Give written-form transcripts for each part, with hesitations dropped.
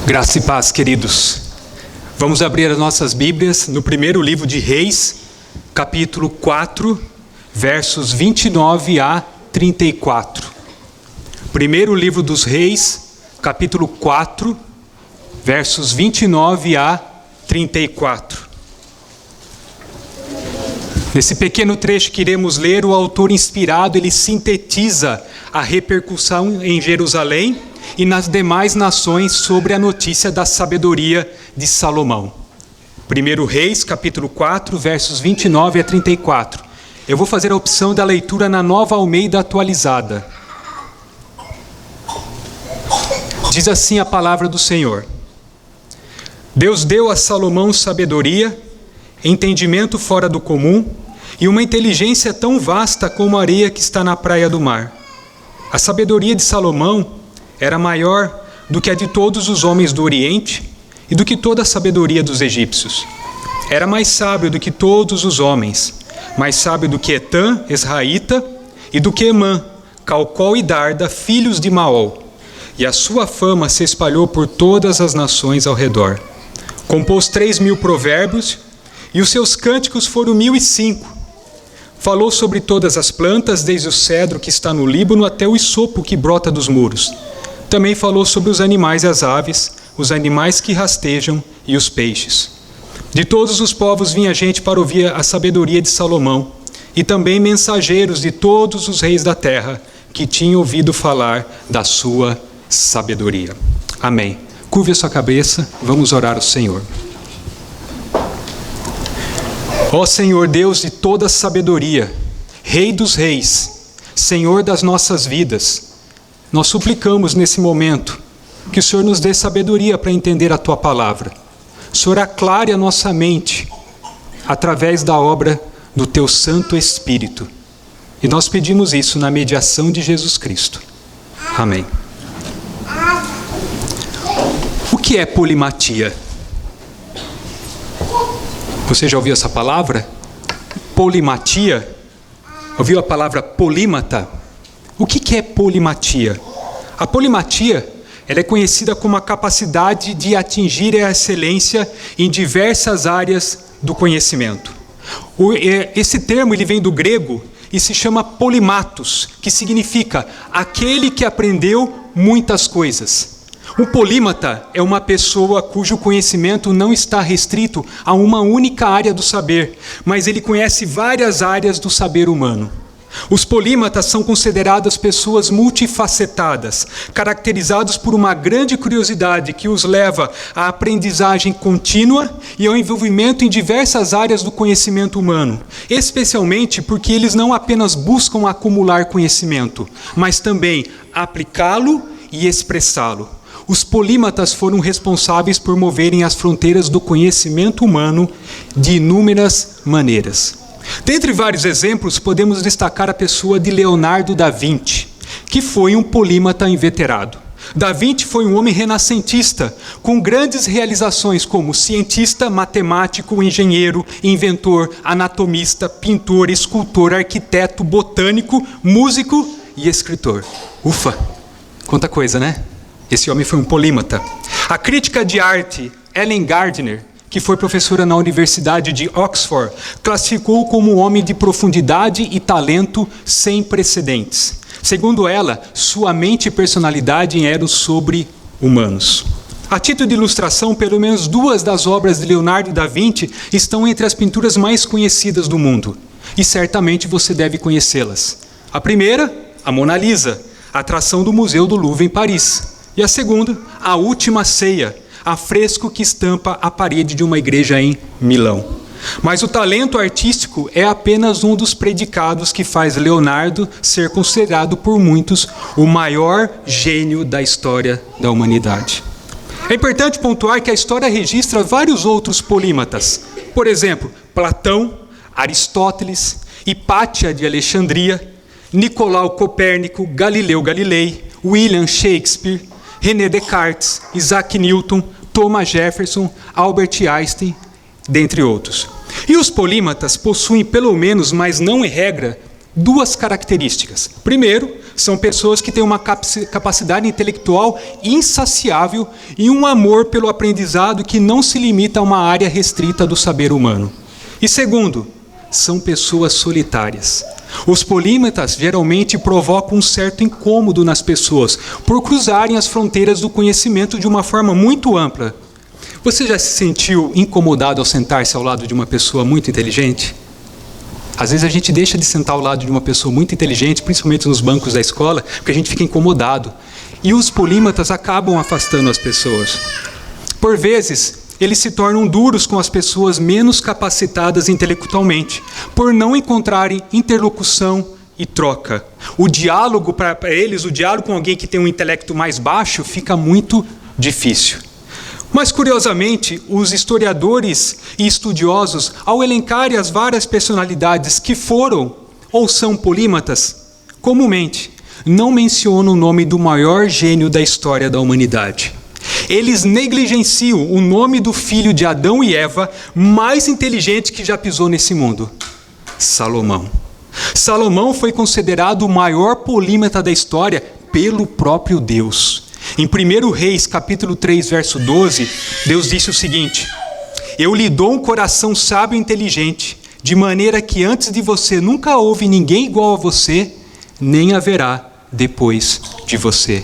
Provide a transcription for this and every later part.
Graça e paz, queridos. Vamos abrir as nossas Bíblias no primeiro livro de Reis, capítulo 4, versos 29 a 34. Primeiro livro dos Reis, capítulo 4, versos 29 a 34. Nesse pequeno trecho que iremos ler, o autor inspirado, ele sintetiza a repercussão em Jerusalém e nas demais nações sobre a notícia da sabedoria de Salomão. 1 Reis, capítulo 4, versos 29 a 34. Eu vou fazer a opção da leitura na Nova Almeida atualizada. Diz assim a palavra do Senhor: Deus deu a Salomão sabedoria, entendimento fora do comum e uma inteligência tão vasta como a areia que está na praia do mar. A sabedoria de Salomão era maior do que a de todos os homens do Oriente e do que toda a sabedoria dos egípcios. Era mais sábio do que todos os homens, mais sábio do que Etã, Esraíta, e do que Emã, Calcol e Darda, filhos de Maol. E a sua fama se espalhou por todas as nações ao redor. Compôs 3.000 provérbios, e os seus cânticos foram 1.005. Falou sobre todas as plantas, desde o cedro que está no Líbano até o isopo que brota dos muros. Também falou sobre os animais e as aves, os animais que rastejam e os peixes. De todos os povos vinha gente para ouvir a sabedoria de Salomão, e também mensageiros de todos os reis da terra, que tinham ouvido falar da sua sabedoria. Amém. Curve a sua cabeça, vamos orar ao Senhor. Ó Senhor Deus de toda sabedoria, Rei dos reis, Senhor das nossas vidas, nós suplicamos nesse momento que o Senhor nos dê sabedoria para entender a Tua palavra. O Senhor aclare a nossa mente através da obra do Teu Santo Espírito. E nós pedimos isso na mediação de Jesus Cristo. Amém. O que é polimatia? Você já ouviu essa palavra? Polimatia? Ouviu a palavra polímata? O que é polimatia? A polimatia, ela é conhecida como a capacidade de atingir a excelência em diversas áreas do conhecimento. Esse termo ele vem do grego e se chama polimatos, que significa aquele que aprendeu muitas coisas. Um polímata é uma pessoa cujo conhecimento não está restrito a uma única área do saber, mas ele conhece várias áreas do saber humano. Os polímatas são consideradas pessoas multifacetadas, caracterizados por uma grande curiosidade que os leva à aprendizagem contínua e ao envolvimento em diversas áreas do conhecimento humano, especialmente porque eles não apenas buscam acumular conhecimento, mas também aplicá-lo e expressá-lo. Os polímatas foram responsáveis por moverem as fronteiras do conhecimento humano de inúmeras maneiras. Dentre vários exemplos, podemos destacar a pessoa de Leonardo da Vinci, que foi um polímata inveterado. Da Vinci foi um homem renascentista, com grandes realizações como cientista, matemático, engenheiro, inventor, anatomista, pintor, escultor, arquiteto, botânico, músico e escritor. Ufa, quanta coisa, né? Esse homem foi um polímata. A crítica de arte, Ellen Gardner, que foi professora na Universidade de Oxford, classificou-o como um homem de profundidade e talento sem precedentes. Segundo ela, sua mente e personalidade eram sobre-humanos. A título de ilustração, pelo menos 2 das obras de Leonardo da Vinci estão entre as pinturas mais conhecidas do mundo, e certamente você deve conhecê-las. A primeira, a Mona Lisa, atração do Museu do Louvre em Paris. E a segunda, a Última Ceia, afresco que estampa a parede de uma igreja em Milão. Mas o talento artístico é apenas um dos predicados que faz Leonardo ser considerado por muitos o maior gênio da história da humanidade. É importante pontuar que a história registra vários outros polímatas. Por exemplo, Platão, Aristóteles, Hipátia de Alexandria, Nicolau Copérnico, Galileu Galilei, William Shakespeare, René Descartes, Isaac Newton, Thomas Jefferson, Albert Einstein, dentre outros. E os polímatas possuem pelo menos, mas não em regra, 2 características. Primeiro, são pessoas que têm uma capacidade intelectual insaciável e um amor pelo aprendizado que não se limita a uma área restrita do saber humano. E segundo, são pessoas solitárias. Os polímatas geralmente provocam um certo incômodo nas pessoas por cruzarem as fronteiras do conhecimento de uma forma muito ampla. Você já se sentiu incomodado ao sentar-se ao lado de uma pessoa muito inteligente? Às vezes a gente deixa de sentar ao lado de uma pessoa muito inteligente, principalmente nos bancos da escola, porque a gente fica incomodado. E os polímatas acabam afastando as pessoas. Por vezes, eles se tornam duros com as pessoas menos capacitadas intelectualmente, por não encontrarem interlocução e troca. O diálogo para eles, o diálogo com alguém que tem um intelecto mais baixo, fica muito difícil. Mas, curiosamente, os historiadores e estudiosos, ao elencarem as várias personalidades que foram ou são polímatas, comumente não mencionam o nome do maior gênio da história da humanidade. Eles negligenciam o nome do filho de Adão e Eva mais inteligente que já pisou nesse mundo: Salomão. Salomão foi considerado o maior polímata da história pelo próprio Deus. Em 1 Reis, capítulo 3, verso 12, Deus disse o seguinte: eu lhe dou um coração sábio e inteligente, de maneira que antes de você nunca houve ninguém igual a você, nem haverá depois de você.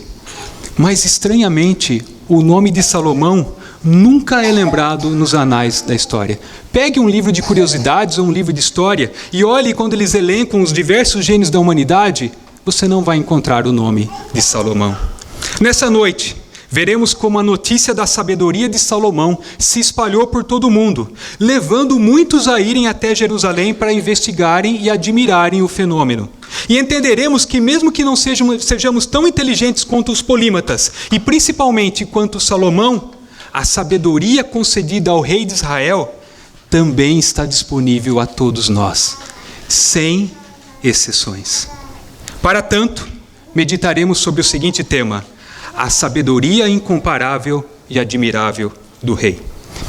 Mas, estranhamente, o nome de Salomão nunca é lembrado nos anais da história. Pegue um livro de curiosidades ou um livro de história e olhe quando eles elencam os diversos gênios da humanidade, você não vai encontrar o nome de Salomão. Nessa noite, veremos como a notícia da sabedoria de Salomão se espalhou por todo o mundo, levando muitos a irem até Jerusalém para investigarem e admirarem o fenômeno. E entenderemos que mesmo que não sejamos tão inteligentes quanto os polímatas, e principalmente quanto Salomão, a sabedoria concedida ao rei de Israel também está disponível a todos nós, sem exceções. Para tanto, meditaremos sobre o seguinte tema: a sabedoria incomparável e admirável do rei.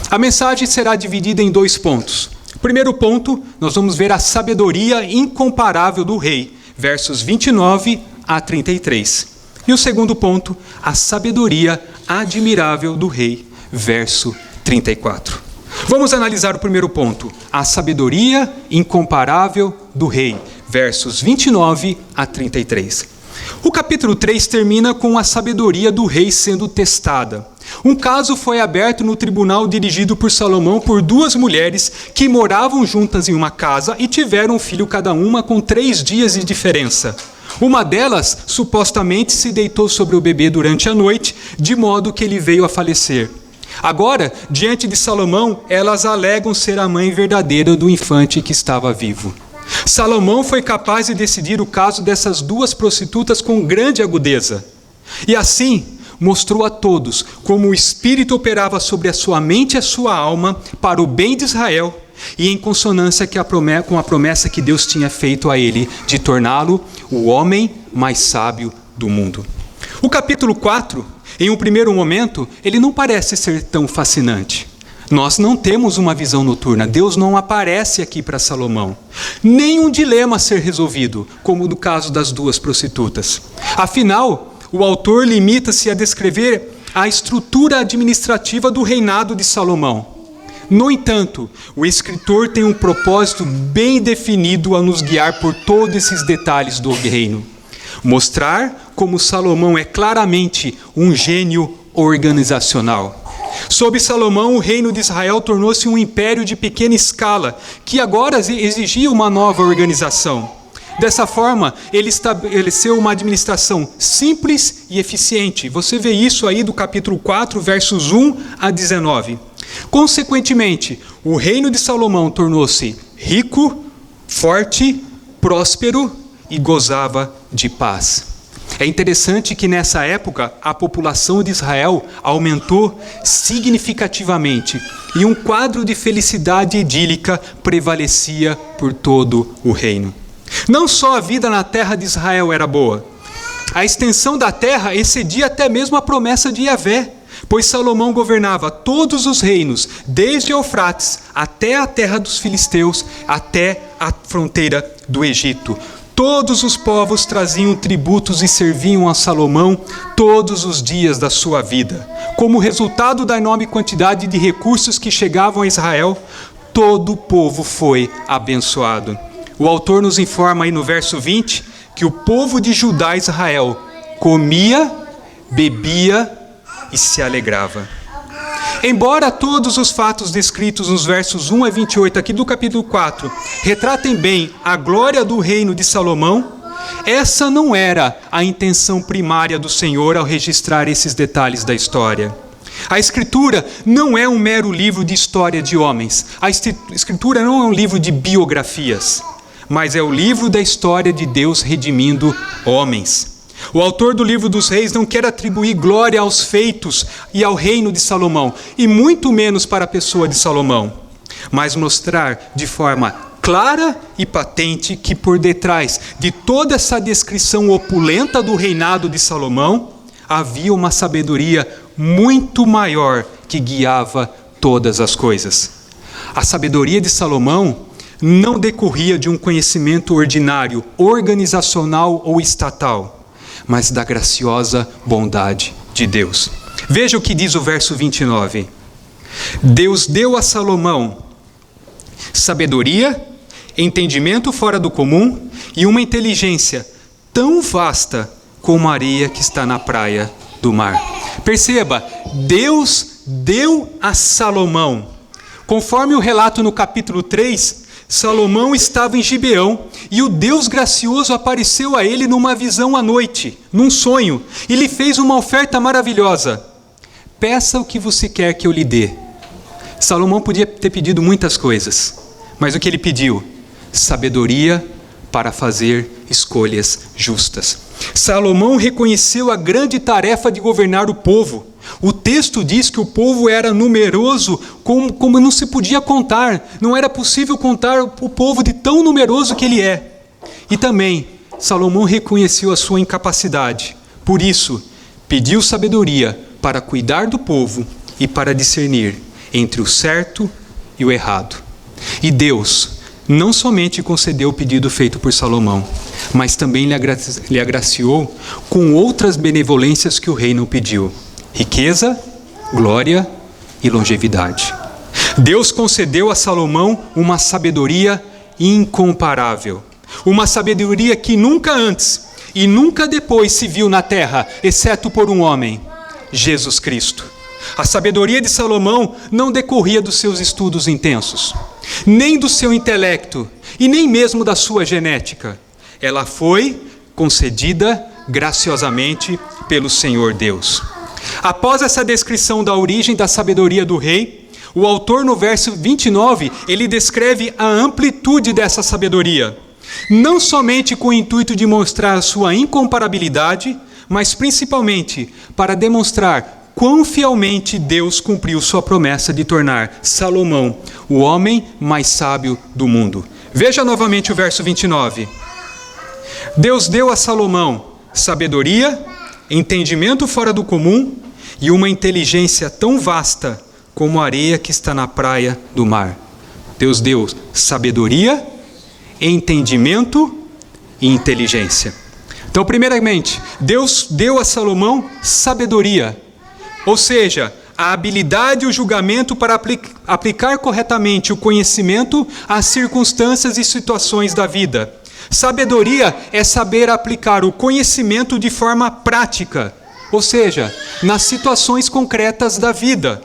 A mensagem será dividida em 2 pontos. O primeiro ponto, nós vamos ver a sabedoria incomparável do rei, versos 29 a 33. E o segundo ponto, a sabedoria admirável do rei, verso 34. Vamos analisar o primeiro ponto, a sabedoria incomparável do rei, versos 29 a 33. O capítulo 3 termina com a sabedoria do rei sendo testada. Um caso foi aberto no tribunal dirigido por Salomão por 2 mulheres que moravam juntas em uma casa e tiveram um filho cada uma com 3 dias de diferença. Uma delas, supostamente, se deitou sobre o bebê durante a noite, de modo que ele veio a falecer. Agora, diante de Salomão, elas alegam ser a mãe verdadeira do infante que estava vivo. Salomão foi capaz de decidir o caso dessas 2 prostitutas com grande agudeza. E assim, mostrou a todos como o Espírito operava sobre a sua mente e a sua alma para o bem de Israel e em consonância com a promessa que Deus tinha feito a ele de torná-lo o homem mais sábio do mundo. O capítulo 4, em um primeiro momento, ele não parece ser tão fascinante. Nós não temos uma visão noturna, Deus não aparece aqui para Salomão. Nem um dilema a ser resolvido, como no caso das 2 prostitutas. Afinal, o autor limita-se a descrever a estrutura administrativa do reinado de Salomão. No entanto, o escritor tem um propósito bem definido a nos guiar por todos esses detalhes do reino. Mostrar como Salomão é claramente um gênio organizacional. Sob Salomão, o reino de Israel tornou-se um império de pequena escala, que agora exigia uma nova organização. Dessa forma, ele estabeleceu uma administração simples e eficiente. Você vê isso aí do capítulo 4, versos 1 a 19. Consequentemente, o reino de Salomão tornou-se rico, forte, próspero e gozava de paz. É interessante que nessa época a população de Israel aumentou significativamente e um quadro de felicidade idílica prevalecia por todo o reino. Não só a vida na terra de Israel era boa, a extensão da terra excedia até mesmo a promessa de Yahvé, pois Salomão governava todos os reinos, desde Eufrates até a terra dos filisteus, até a fronteira do Egito. Todos os povos traziam tributos e serviam a Salomão todos os dias da sua vida. Como resultado da enorme quantidade de recursos que chegavam a Israel, todo o povo foi abençoado. O autor nos informa aí no verso 20 que o povo de Judá e Israel comia, bebia e se alegrava. Embora todos os fatos descritos nos versos 1 a 28 aqui do capítulo 4 retratem bem a glória do reino de Salomão, essa não era a intenção primária do Senhor ao registrar esses detalhes da história. A Escritura não é um mero livro de história de homens. A Escritura não é um livro de biografias, mas é o livro da história de Deus redimindo homens. O autor do livro dos reis não quer atribuir glória aos feitos e ao reino de Salomão, e muito menos para a pessoa de Salomão, mas mostrar de forma clara e patente que por detrás de toda essa descrição opulenta do reinado de Salomão, havia uma sabedoria muito maior que guiava todas as coisas. A sabedoria de Salomão não decorria de um conhecimento ordinário, organizacional ou estatal, mas da graciosa bondade de Deus. Veja o que diz o verso 29. Deus deu a Salomão sabedoria, entendimento fora do comum e uma inteligência tão vasta como a areia que está na praia do mar. Perceba, Deus deu a Salomão. Conforme o relato no capítulo 3, Salomão estava em Gibeão e o Deus gracioso apareceu a ele numa visão à noite, num sonho, e lhe fez uma oferta maravilhosa. Peça o que você quer que eu lhe dê. Salomão podia ter pedido muitas coisas, mas o que ele pediu? Sabedoria para fazer escolhas justas. Salomão reconheceu a grande tarefa de governar o povo. O texto diz que o povo era numeroso como não se podia contar. Não era possível contar o povo de tão numeroso que ele é. E também, Salomão reconheceu a sua incapacidade. Por isso, pediu sabedoria para cuidar do povo e para discernir entre o certo e o errado. E Deus não somente concedeu o pedido feito por Salomão, mas também lhe agraciou com outras benevolências que o rei não pediu: riqueza, glória e longevidade. Deus concedeu a Salomão uma sabedoria incomparável, uma sabedoria que nunca antes e nunca depois se viu na terra, exceto por um homem, Jesus Cristo. A sabedoria de Salomão não decorria dos seus estudos intensos, nem do seu intelecto e nem mesmo da sua genética. Ela foi concedida graciosamente pelo Senhor Deus. Após essa descrição da origem da sabedoria do rei, o autor no verso 29, ele descreve a amplitude dessa sabedoria, não somente com o intuito de mostrar a sua incomparabilidade, mas principalmente para demonstrar quão fielmente Deus cumpriu sua promessa de tornar Salomão o homem mais sábio do mundo. Veja novamente o verso 29. Deus deu a Salomão sabedoria, entendimento fora do comum e uma inteligência tão vasta como a areia que está na praia do mar. Deus deu sabedoria, entendimento e inteligência. Então, primeiramente, Deus deu a Salomão sabedoria, ou seja, a habilidade e o julgamento para aplicar corretamente o conhecimento às circunstâncias e situações da vida. Sabedoria é saber aplicar o conhecimento de forma prática, ou seja, nas situações concretas da vida.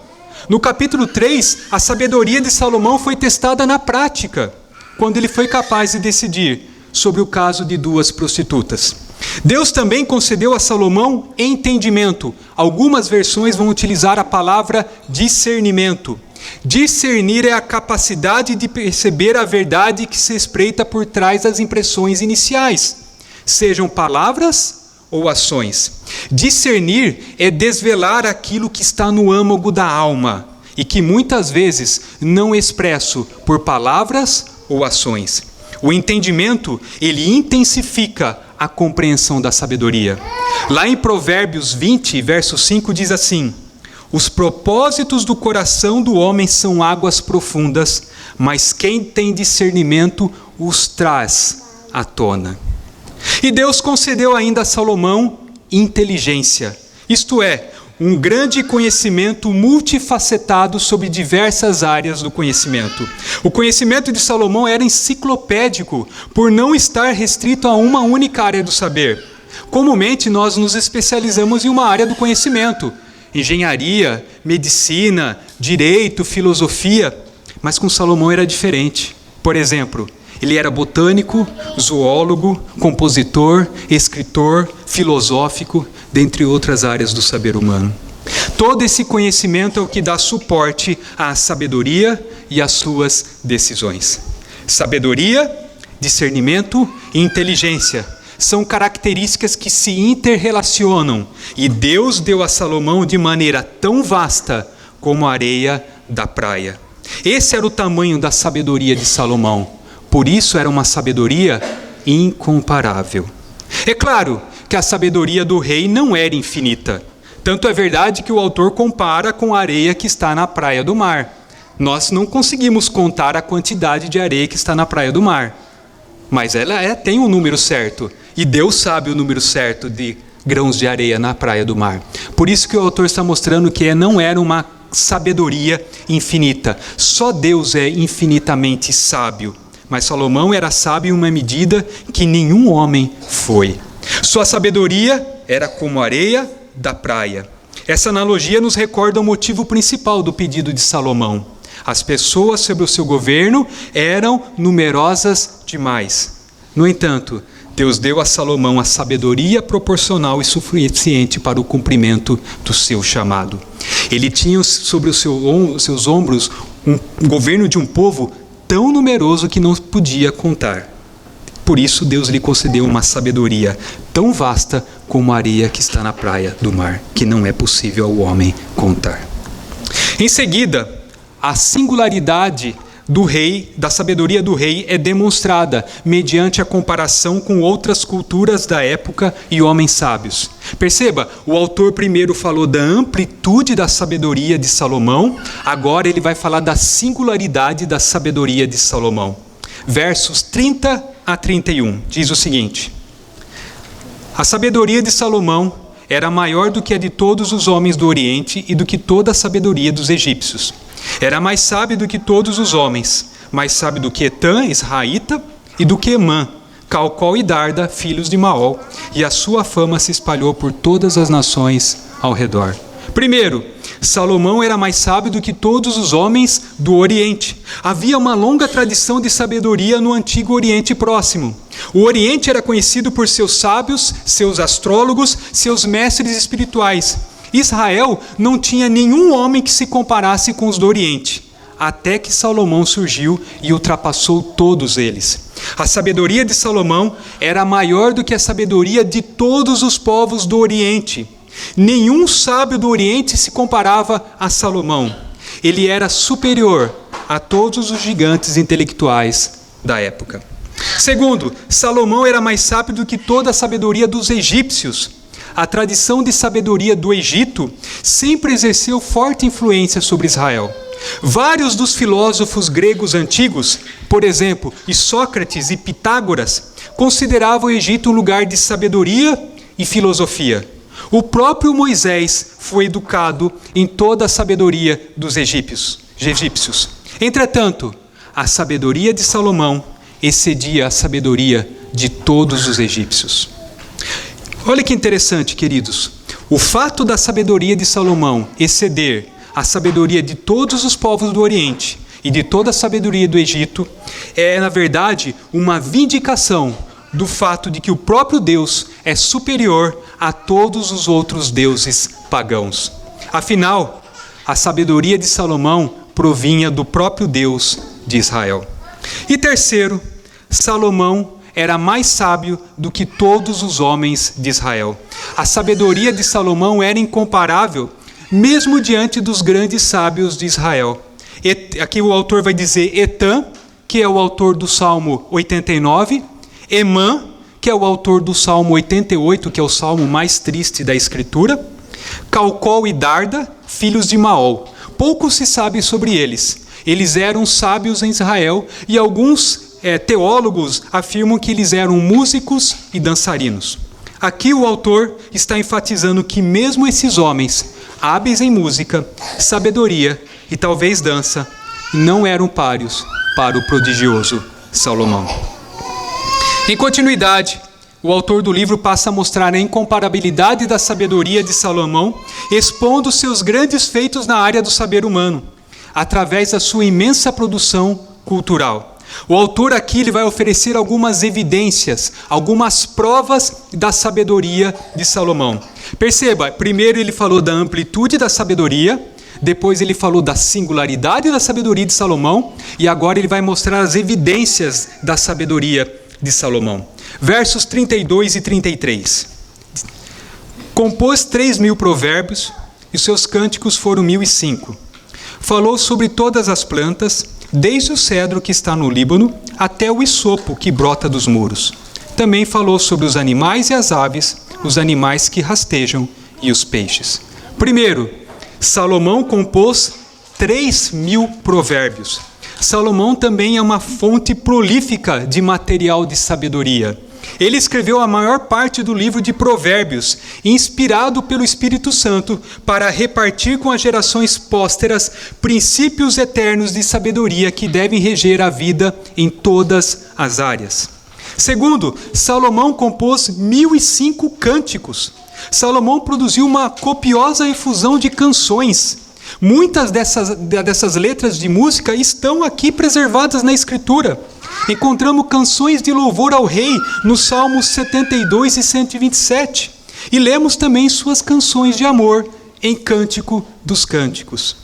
No capítulo 3, a sabedoria de Salomão foi testada na prática, quando ele foi capaz de decidir sobre o caso de 2 prostitutas. Deus também concedeu a Salomão entendimento. Algumas versões vão utilizar a palavra discernimento. Discernir é a capacidade de perceber a verdade que se espreita por trás das impressões iniciais, sejam palavras ou ações. Discernir é desvelar aquilo que está no âmago da alma e que muitas vezes não é expresso por palavras ou ações. O entendimento, ele intensifica a compreensão da sabedoria. Lá em Provérbios 20, verso 5, diz assim: os propósitos do coração do homem são águas profundas, mas quem tem discernimento os traz à tona. E Deus concedeu ainda a Salomão inteligência, isto é, um grande conhecimento multifacetado sobre diversas áreas do conhecimento. O conhecimento de Salomão era enciclopédico, por não estar restrito a uma única área do saber. Comumente nós nos especializamos em uma área do conhecimento, engenharia, medicina, direito, filosofia, mas com Salomão era diferente. Por exemplo, ele era botânico, zoólogo, compositor, escritor, filosófico, dentre outras áreas do saber humano. Todo esse conhecimento é o que dá suporte à sabedoria e às suas decisões. Sabedoria, discernimento e inteligência são características que se interrelacionam, e Deus deu a Salomão de maneira tão vasta como a areia da praia. Esse era o tamanho da sabedoria de Salomão. Por isso era uma sabedoria incomparável. É claro que a sabedoria do rei não era infinita. Tanto é verdade que o autor compara com a areia que está na praia do mar. Nós não conseguimos contar a quantidade de areia que está na praia do mar. Mas ela tem um número certo. E Deus sabe o número certo de grãos de areia na praia do mar. Por isso que o autor está mostrando que não era uma sabedoria infinita. Só Deus é infinitamente sábio. Mas Salomão era sábio em uma medida que nenhum homem foi. Sua sabedoria era como a areia da praia. Essa analogia nos recorda o motivo principal do pedido de Salomão. As pessoas sob o seu governo eram numerosas demais. No entanto, Deus deu a Salomão a sabedoria proporcional e suficiente para o cumprimento do seu chamado. Ele tinha sobre os seus ombros um governo de um povo tão numeroso que não podia contar. Por isso Deus lhe concedeu uma sabedoria tão vasta como a areia que está na praia do mar, que não é possível ao homem contar. Em seguida, a singularidade do rei, da sabedoria do rei, é demonstrada mediante a comparação com outras culturas da época e homens sábios. Perceba, o autor primeiro falou da amplitude da sabedoria de Salomão, agora ele vai falar da singularidade da sabedoria de Salomão. Versos 30 a 31, diz o seguinte: a sabedoria de Salomão era maior do que a de todos os homens do Oriente e do que toda a sabedoria dos egípcios. Era mais sábio do que todos os homens, mais sábio do que Etã, israelita, e do que Emã, Calcol e Darda, filhos de Maol, e a sua fama se espalhou por todas as nações ao redor. Primeiro, Salomão era mais sábio do que todos os homens do Oriente. Havia uma longa tradição de sabedoria no antigo Oriente Próximo. O Oriente era conhecido por seus sábios, seus astrólogos, seus mestres espirituais. Israel não tinha nenhum homem que se comparasse com os do Oriente, até que Salomão surgiu e ultrapassou todos eles. A sabedoria de Salomão era maior do que a sabedoria de todos os povos do Oriente. Nenhum sábio do Oriente se comparava a Salomão. Ele era superior a todos os gigantes intelectuais da época. Segundo, Salomão era mais sábio do que toda a sabedoria dos egípcios. A tradição de sabedoria do Egito sempre exerceu forte influência sobre Israel. Vários dos filósofos gregos antigos, por exemplo, Sócrates e Pitágoras, consideravam o Egito um lugar de sabedoria e filosofia. O próprio Moisés foi educado em toda a sabedoria dos egípcios. Entretanto, a sabedoria de Salomão excedia a sabedoria de todos os egípcios. Olha que interessante, queridos. O fato da sabedoria de Salomão exceder a sabedoria de todos os povos do Oriente e de toda a sabedoria do Egito é, na verdade, uma vindicação do fato de que o próprio Deus é superior a todos os outros deuses pagãos. Afinal, a sabedoria de Salomão provinha do próprio Deus de Israel. E terceiro, Salomão era mais sábio do que todos os homens de Israel. A sabedoria de Salomão era incomparável, mesmo diante dos grandes sábios de Israel. Aqui o autor vai dizer Etã, que é o autor do Salmo 89, Emã, que é o autor do Salmo 88, que é o salmo mais triste da Escritura, Calcol e Darda, filhos de Maol. Pouco se sabe sobre eles. Eles eram sábios em Israel e alguns teólogos afirmam que eles eram músicos e dançarinos. Aqui o autor está enfatizando que mesmo esses homens, hábeis em música, sabedoria e talvez dança, não eram páreos para o prodigioso Salomão. Em continuidade, o autor do livro passa a mostrar a incomparabilidade da sabedoria de Salomão, expondo seus grandes feitos na área do saber humano, através da sua imensa produção cultural. O autor aqui ele vai oferecer algumas evidências, algumas provas da sabedoria de Salomão. Perceba, primeiro ele falou da amplitude da sabedoria, depois ele falou da singularidade da sabedoria de Salomão, e agora ele vai mostrar as evidências da sabedoria de Salomão. Versos 32 e 33. Compôs 3.000 provérbios, e seus cânticos foram 1.005. Falou sobre todas as plantas, desde o cedro que está no Líbano até o isopo que brota dos muros. Também falou sobre os animais e as aves, os animais que rastejam e os peixes. Primeiro, Salomão compôs 3.000 provérbios. Salomão também é uma fonte prolífica de material de sabedoria. Ele escreveu a maior parte do livro de Provérbios, inspirado pelo Espírito Santo, para repartir com as gerações pósteras princípios eternos de sabedoria que devem reger a vida em todas as áreas. Segundo, Salomão compôs 1.005 cânticos. Salomão produziu uma copiosa efusão de canções. Muitas dessas letras de música estão aqui preservadas na Escritura. Encontramos canções de louvor ao rei nos Salmos 72 e 127. E lemos também suas canções de amor em Cântico dos Cânticos.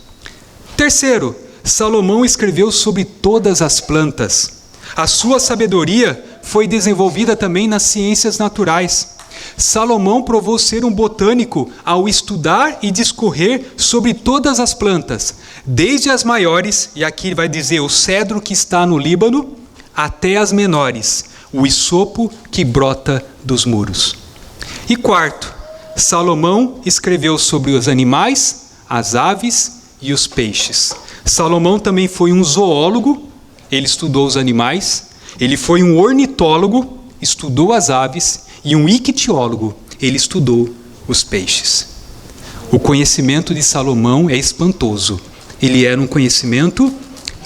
Terceiro, Salomão escreveu sobre todas as plantas. A sua sabedoria foi desenvolvida também nas ciências naturais. Salomão provou ser um botânico ao estudar e discorrer sobre todas as plantas, desde as maiores, e aqui vai dizer o cedro que está no Líbano, até as menores, o isopo que brota dos muros. E quarto, Salomão escreveu sobre os animais, as aves e os peixes. Salomão também foi um zoólogo, ele estudou os animais, ele foi um ornitólogo, estudou as aves, e um ictiólogo, ele estudou os peixes. O conhecimento de Salomão é espantoso. Ele era um conhecimento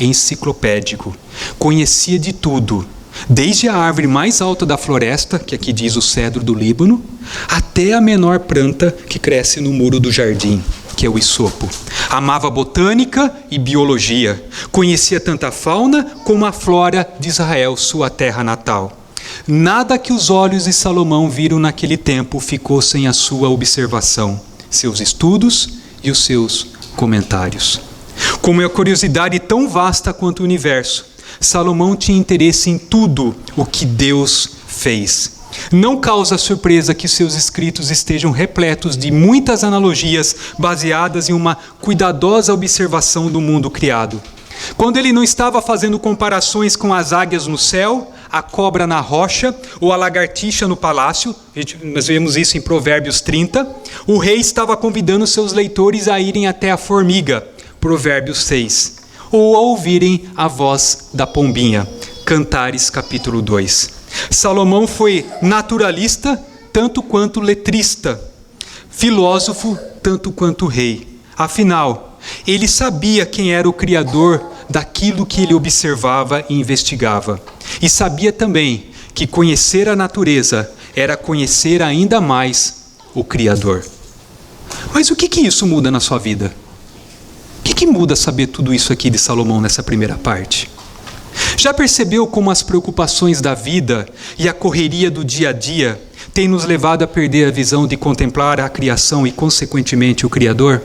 enciclopédico. Conhecia de tudo, desde a árvore mais alta da floresta, que aqui diz o cedro do Líbano, até a menor planta que cresce no muro do jardim, que é o isopo. Amava botânica e biologia. Conhecia tanto a fauna como a flora de Israel, sua terra natal. Nada que os olhos de Salomão viram naquele tempo ficou sem a sua observação, seus estudos e os seus comentários. Com uma curiosidade tão vasta quanto o universo, Salomão tinha interesse em tudo o que Deus fez. Não causa surpresa que seus escritos estejam repletos de muitas analogias baseadas em uma cuidadosa observação do mundo criado. Quando ele não estava fazendo comparações com as águias no céu, a cobra na rocha ou a lagartixa no palácio, nós vemos isso em Provérbios 30, o rei estava convidando seus leitores a irem até a formiga, Provérbios 6, ou a ouvirem a voz da pombinha, Cantares capítulo 2. Salomão foi naturalista tanto quanto letrista, filósofo tanto quanto rei. Afinal, ele sabia quem era o Criador daquilo que ele observava e investigava. E sabia também que conhecer a natureza era conhecer ainda mais o Criador. Mas o que isso muda na sua vida? O que muda saber tudo isso aqui de Salomão nessa primeira parte? Já percebeu como as preocupações da vida e a correria do dia a dia têm nos levado a perder a visão de contemplar a criação e, consequentemente, o Criador?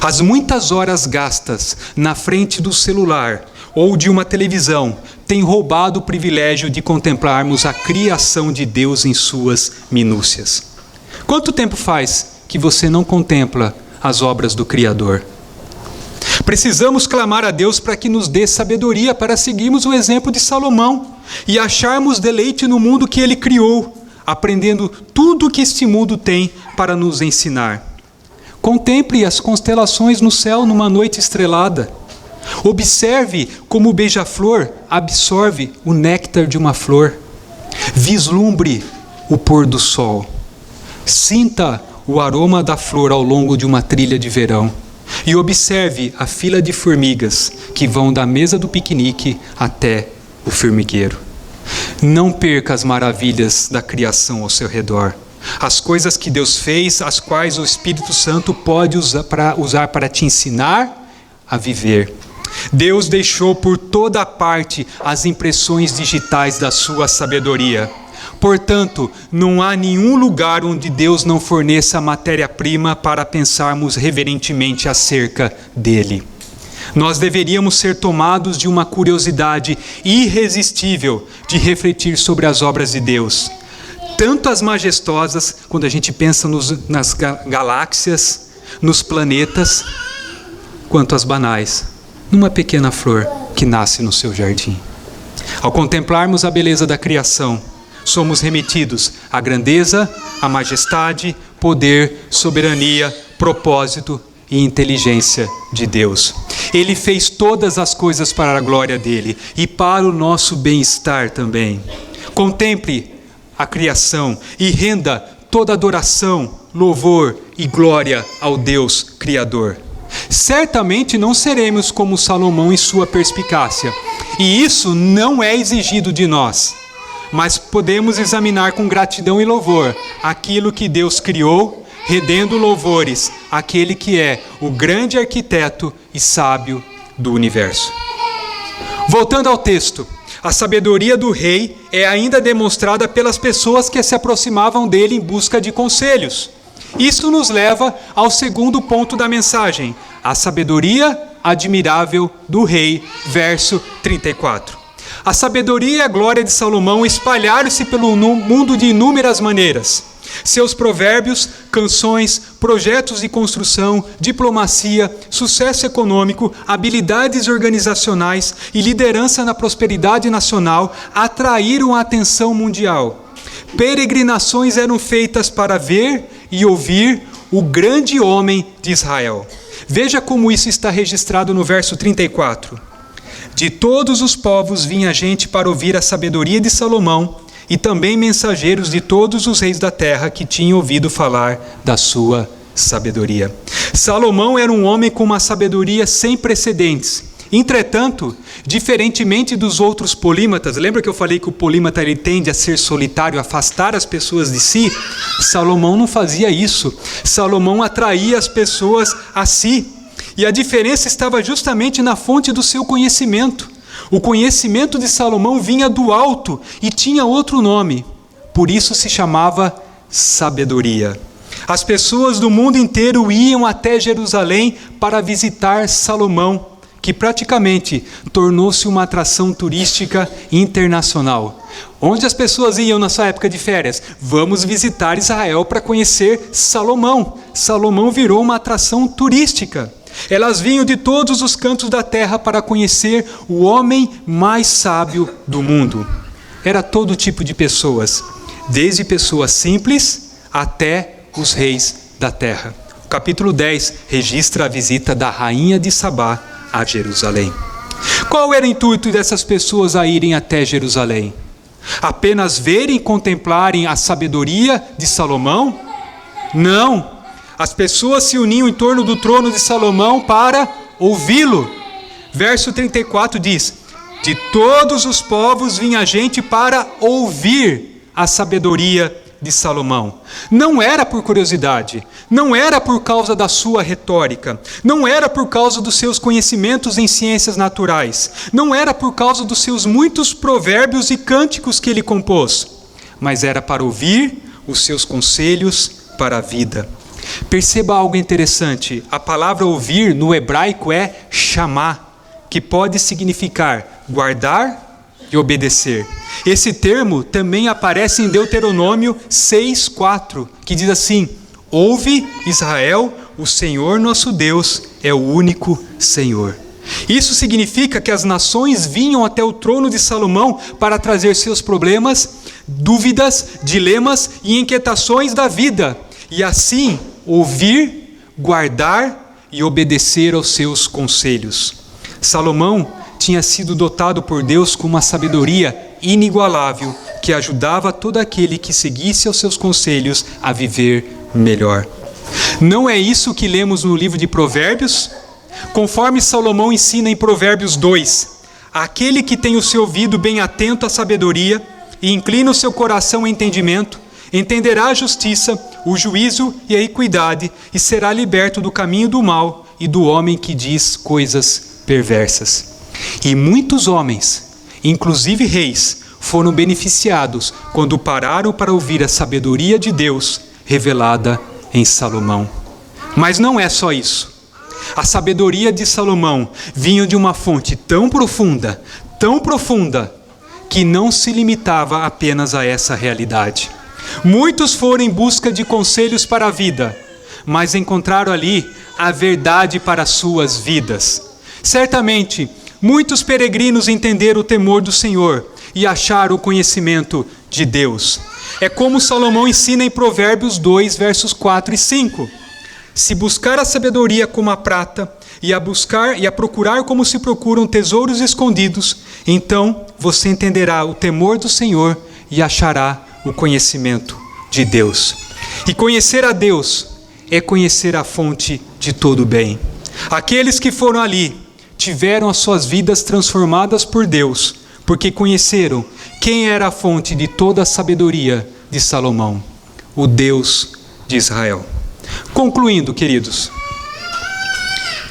As muitas horas gastas na frente do celular ou de uma televisão têm roubado o privilégio de contemplarmos a criação de Deus em suas minúcias. Quanto tempo faz que você não contempla as obras do Criador? Precisamos clamar a Deus para que nos dê sabedoria para seguirmos o exemplo de Salomão e acharmos deleite no mundo que ele criou, aprendendo tudo o que este mundo tem para nos ensinar. Contemple as constelações no céu numa noite estrelada. Observe como o beija-flor absorve o néctar de uma flor. Vislumbre o pôr do sol. Sinta o aroma da flor ao longo de uma trilha de verão. E observe a fila de formigas que vão da mesa do piquenique até o formigueiro. Não perca as maravilhas da criação ao seu redor. As coisas que Deus fez, as quais o Espírito Santo pode usar para te ensinar a viver. Deus deixou por toda parte as impressões digitais da sua sabedoria. Portanto, não há nenhum lugar onde Deus não forneça a matéria-prima para pensarmos reverentemente acerca dele. Nós deveríamos ser tomados de uma curiosidade irresistível de refletir sobre as obras de Deus. Tanto as majestosas, quando a gente pensa nas galáxias, nos planetas, quanto as banais, numa pequena flor que nasce no seu jardim. Ao contemplarmos a beleza da criação, somos remetidos à grandeza, à majestade, poder, soberania, propósito e inteligência de Deus. Ele fez todas as coisas para a glória dele e para o nosso bem-estar também. Contemple a criação e renda toda adoração, louvor e glória ao Deus Criador. Certamente não seremos como Salomão em sua perspicácia, e isso não é exigido de nós, mas podemos examinar com gratidão e louvor aquilo que Deus criou, rendendo louvores àquele que é o grande arquiteto e sábio do universo. Voltando ao texto, a sabedoria do rei é ainda demonstrada pelas pessoas que se aproximavam dele em busca de conselhos. Isso nos leva ao segundo ponto da mensagem, a sabedoria admirável do rei, verso 34. A sabedoria e a glória de Salomão espalharam-se pelo mundo de inúmeras maneiras. Seus provérbios, canções, projetos de construção, diplomacia, sucesso econômico, habilidades organizacionais e liderança na prosperidade nacional atraíram a atenção mundial. Peregrinações eram feitas para ver e ouvir o grande homem de Israel. Veja como isso está registrado no verso 34. De todos os povos vinha gente para ouvir a sabedoria de Salomão, e também mensageiros de todos os reis da terra que tinham ouvido falar da sua sabedoria. Salomão era um homem com uma sabedoria sem precedentes. Entretanto, diferentemente dos outros polímatas, lembra que eu falei que o polímata ele tende a ser solitário, afastar as pessoas de si? Salomão não fazia isso. Salomão atraía as pessoas a si. E a diferença estava justamente na fonte do seu conhecimento. O conhecimento de Salomão vinha do alto e tinha outro nome. Por isso se chamava sabedoria. As pessoas do mundo inteiro iam até Jerusalém para visitar Salomão, que praticamente tornou-se uma atração turística internacional. Onde as pessoas iam na sua época de férias? Vamos visitar Israel para conhecer Salomão. Salomão virou uma atração turística. Elas vinham de todos os cantos da terra para conhecer o homem mais sábio do mundo. Era todo tipo de pessoas, desde pessoas simples até os reis da terra. O capítulo 10 registra a visita da rainha de Sabá a Jerusalém. Qual era o intuito dessas pessoas a irem até Jerusalém? Apenas verem e contemplarem a sabedoria de Salomão? Não! As pessoas se uniam em torno do trono de Salomão para ouvi-lo. Verso 34 diz: de todos os povos vinha gente para ouvir a sabedoria de Salomão. Não era por curiosidade, não era por causa da sua retórica, não era por causa dos seus conhecimentos em ciências naturais, não era por causa dos seus muitos provérbios e cânticos que ele compôs, mas era para ouvir os seus conselhos para a vida. Perceba algo interessante, a palavra ouvir no hebraico é chamar, que pode significar guardar e obedecer. Esse termo também aparece em Deuteronômio 6:4, que diz assim: ouve Israel, o Senhor nosso Deus é o único Senhor. Isso significa que as nações vinham até o trono de Salomão para trazer seus problemas, dúvidas, dilemas e inquietações da vida, e assim ouvir, guardar e obedecer aos seus conselhos. Salomão tinha sido dotado por Deus com uma sabedoria inigualável que ajudava todo aquele que seguisse aos seus conselhos a viver melhor. Não é isso que lemos no livro de Provérbios? Conforme Salomão ensina em Provérbios 2, aquele que tem o seu ouvido bem atento à sabedoria e inclina o seu coração ao entendimento, entenderá a justiça, o juízo e a equidade e será liberto do caminho do mal e do homem que diz coisas perversas. E muitos homens, inclusive reis, foram beneficiados quando pararam para ouvir a sabedoria de Deus revelada em Salomão. Mas não é só isso. A sabedoria de Salomão vinha de uma fonte tão profunda, que não se limitava apenas a essa realidade. Muitos foram em busca de conselhos para a vida, mas encontraram ali a verdade para suas vidas. Certamente, muitos peregrinos entenderam o temor do Senhor e acharam o conhecimento de Deus. É como Salomão ensina em Provérbios 2, versos 4 e 5. Se buscar a sabedoria como a prata, e a procurar como se procuram tesouros escondidos, então você entenderá o temor do Senhor e achará o conhecimento de Deus. E conhecer a Deus é conhecer a fonte de todo bem. Aqueles que foram ali tiveram as suas vidas transformadas por Deus, porque conheceram quem era a fonte de toda a sabedoria de Salomão, o Deus de Israel. Concluindo, queridos,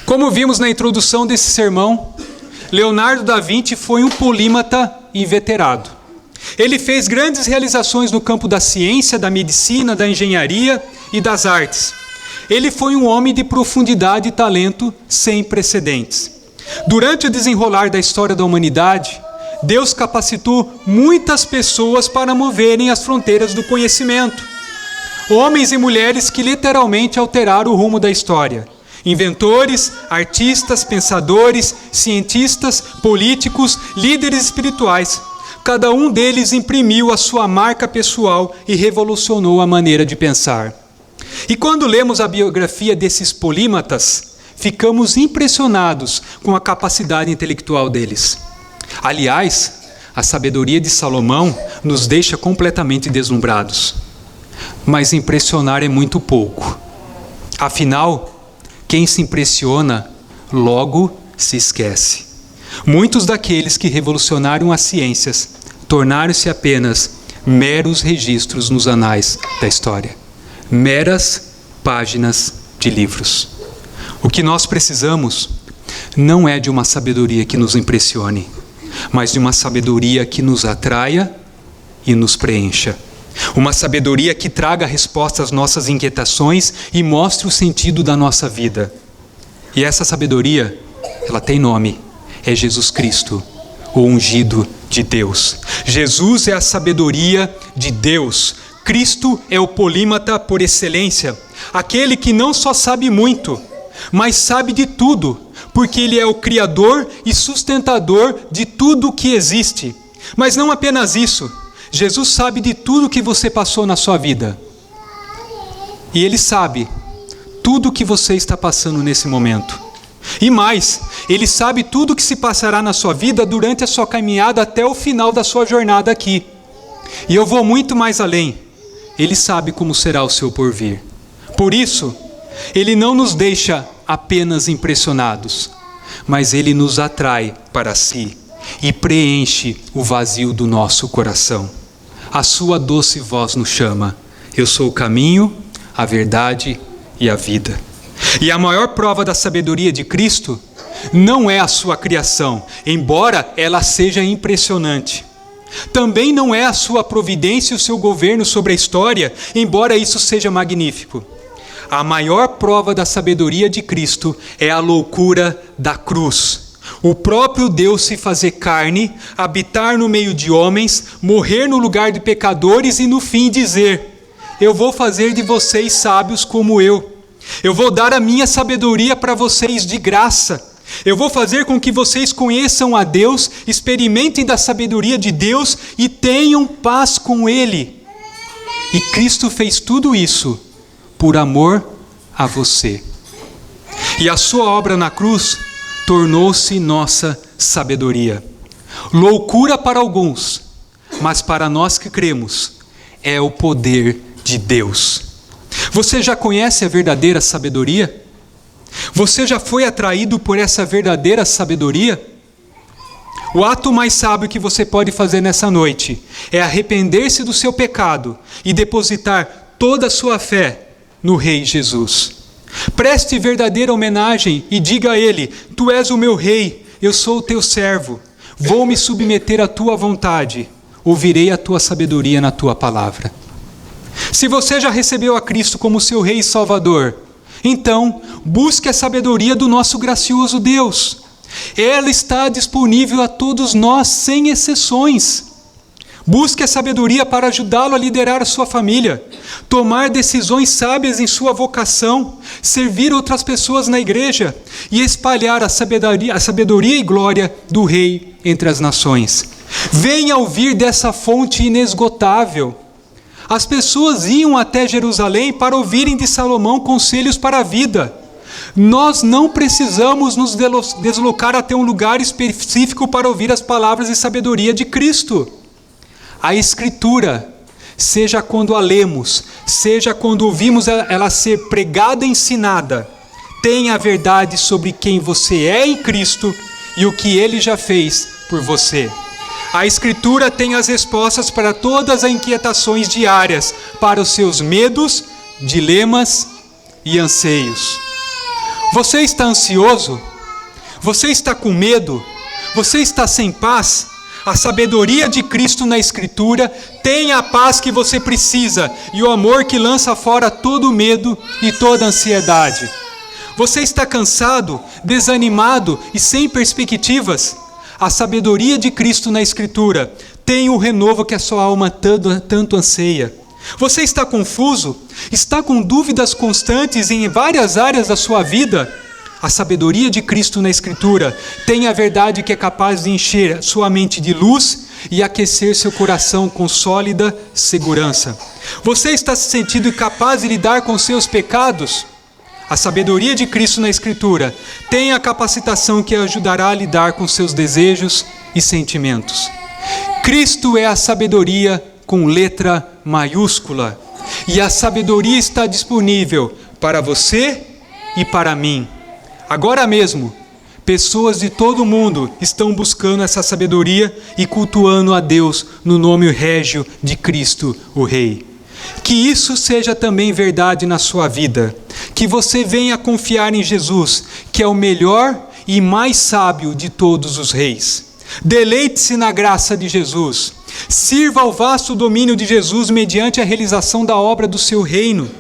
como vimos na introdução desse sermão, Leonardo da Vinci foi um polímata inveterado. Ele fez grandes realizações no campo da ciência, da medicina, da engenharia e das artes. Ele foi um homem de profundidade e talento sem precedentes. Durante o desenrolar da história da humanidade, Deus capacitou muitas pessoas para moverem as fronteiras do conhecimento. Homens e mulheres que literalmente alteraram o rumo da história. Inventores, artistas, pensadores, cientistas, políticos, líderes espirituais. Cada um deles imprimiu a sua marca pessoal e revolucionou a maneira de pensar. E quando lemos a biografia desses polímatas, ficamos impressionados com a capacidade intelectual deles. Aliás, a sabedoria de Salomão nos deixa completamente deslumbrados. Mas impressionar é muito pouco. Afinal, quem se impressiona, logo se esquece. Muitos daqueles que revolucionaram as ciências tornaram-se apenas meros registros nos anais da história. Meras páginas de livros. O que nós precisamos não é de uma sabedoria que nos impressione, mas de uma sabedoria que nos atraia e nos preencha. Uma sabedoria que traga resposta às nossas inquietações e mostre o sentido da nossa vida. E essa sabedoria, ela tem nome, é Jesus Cristo, o ungido de Deus. Jesus é a sabedoria de Deus. Cristo é o polímata por excelência, aquele que não só sabe muito, mas sabe de tudo, porque Ele é o Criador e sustentador de tudo o que existe. Mas não apenas isso, Jesus sabe de tudo que você passou na sua vida. E Ele sabe tudo o que você está passando nesse momento. E mais, Ele sabe tudo o que se passará na sua vida durante a sua caminhada até o final da sua jornada aqui. E eu vou muito mais além. Ele sabe como será o seu porvir. Por isso, Ele não nos deixa apenas impressionados, mas Ele nos atrai para si e preenche o vazio do nosso coração. A sua doce voz nos chama. Eu sou o caminho, a verdade e a vida. E a maior prova da sabedoria de Cristo não é a sua criação, embora ela seja impressionante. Também não é a sua providência e o seu governo sobre a história, embora isso seja magnífico. A maior prova da sabedoria de Cristo é a loucura da cruz. O próprio Deus se fazer carne, habitar no meio de homens, morrer no lugar de pecadores e no fim dizer: eu vou fazer de vocês sábios como eu. Eu vou dar a minha sabedoria para vocês de graça. Eu vou fazer com que vocês conheçam a Deus, experimentem da sabedoria de Deus e tenham paz com Ele. E Cristo fez tudo isso por amor a você. E a sua obra na cruz tornou-se nossa sabedoria. Loucura para alguns, mas para nós que cremos, é o poder de Deus. Você já conhece a verdadeira sabedoria? Você já foi atraído por essa verdadeira sabedoria? O ato mais sábio que você pode fazer nessa noite é arrepender-se do seu pecado e depositar toda a sua fé no Rei Jesus. Preste verdadeira homenagem e diga a Ele: Tu és o meu Rei, eu sou o teu servo, vou me submeter à tua vontade, ouvirei a tua sabedoria na tua palavra. Se você já recebeu a Cristo como seu Rei e Salvador, então busque a sabedoria do nosso gracioso Deus. Ela está disponível a todos nós, sem exceções. Busque a sabedoria para ajudá-lo a liderar a sua família, tomar decisões sábias em sua vocação, servir outras pessoas na igreja e espalhar a sabedoria e glória do Rei entre as nações. Venha ouvir dessa fonte inesgotável. As pessoas iam até Jerusalém para ouvirem de Salomão conselhos para a vida. Nós não precisamos nos deslocar até um lugar específico para ouvir as palavras de sabedoria de Cristo. A Escritura, seja quando a lemos, seja quando ouvimos ela ser pregada e ensinada, tem a verdade sobre quem você é em Cristo e o que Ele já fez por você. A Escritura tem as respostas para todas as inquietações diárias, para os seus medos, dilemas e anseios. Você está ansioso? Você está com medo? Você está sem paz? A sabedoria de Cristo na Escritura tem a paz que você precisa e o amor que lança fora todo medo e toda ansiedade. Você está cansado, desanimado e sem perspectivas? A sabedoria de Cristo na Escritura tem o renovo que a sua alma tanto anseia. Você está confuso? Está com dúvidas constantes em várias áreas da sua vida? A sabedoria de Cristo na Escritura tem a verdade que é capaz de encher sua mente de luz e aquecer seu coração com sólida segurança. Você está se sentindo incapaz de lidar com seus pecados? A sabedoria de Cristo na Escritura tem a capacitação que ajudará a lidar com seus desejos e sentimentos. Cristo é a sabedoria com letra maiúscula, e a sabedoria está disponível para você e para mim. Agora mesmo, pessoas de todo o mundo estão buscando essa sabedoria e cultuando a Deus no nome régio de Cristo, o Rei. Que isso seja também verdade na sua vida, que você venha confiar em Jesus, que é o melhor e mais sábio de todos os reis. Deleite-se na graça de Jesus. Sirva ao vasto domínio de Jesus mediante a realização da obra do seu reino.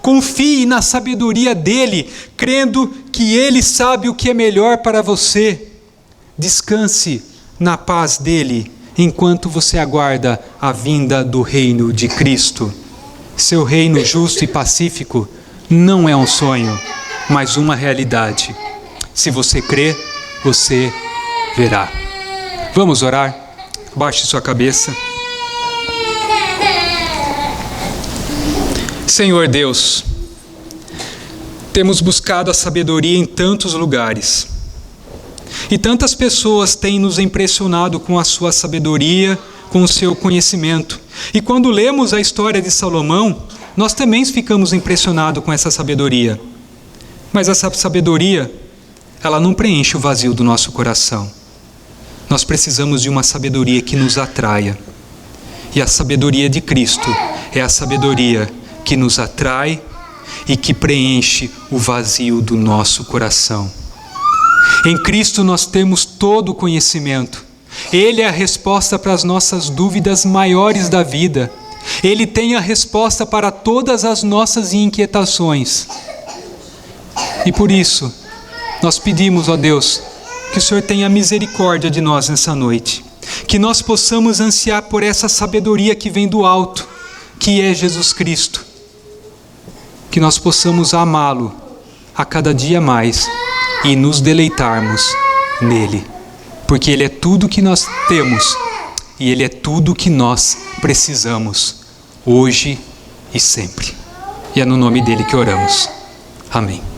Confie na sabedoria dele, crendo que ele sabe o que é melhor para você. Descanse na paz dele, enquanto você aguarda a vinda do reino de Cristo. Seu reino justo e pacífico não é um sonho, mas uma realidade. Se você crê, você verá. Vamos orar? Baixe sua cabeça. Senhor Deus, temos buscado a sabedoria em tantos lugares. E tantas pessoas têm nos impressionado com a sua sabedoria, com o seu conhecimento. E quando lemos a história de Salomão, nós também ficamos impressionados com essa sabedoria. Mas essa sabedoria, ela não preenche o vazio do nosso coração. Nós precisamos de uma sabedoria que nos atraia. E a sabedoria de Cristo é a sabedoria que nos atrai e que preenche o vazio do nosso coração. Em Cristo nós temos todo o conhecimento. Ele é a resposta para as nossas dúvidas maiores da vida. Ele tem a resposta para todas as nossas inquietações. E por isso, nós pedimos, ó Deus, que o Senhor tenha misericórdia de nós nessa noite. Que nós possamos ansiar por essa sabedoria que vem do alto, que é Jesus Cristo. Que nós possamos amá-lo a cada dia mais e nos deleitarmos nele. Porque Ele é tudo que nós temos e Ele é tudo que nós precisamos, hoje e sempre. E é no nome dEle que oramos. Amém.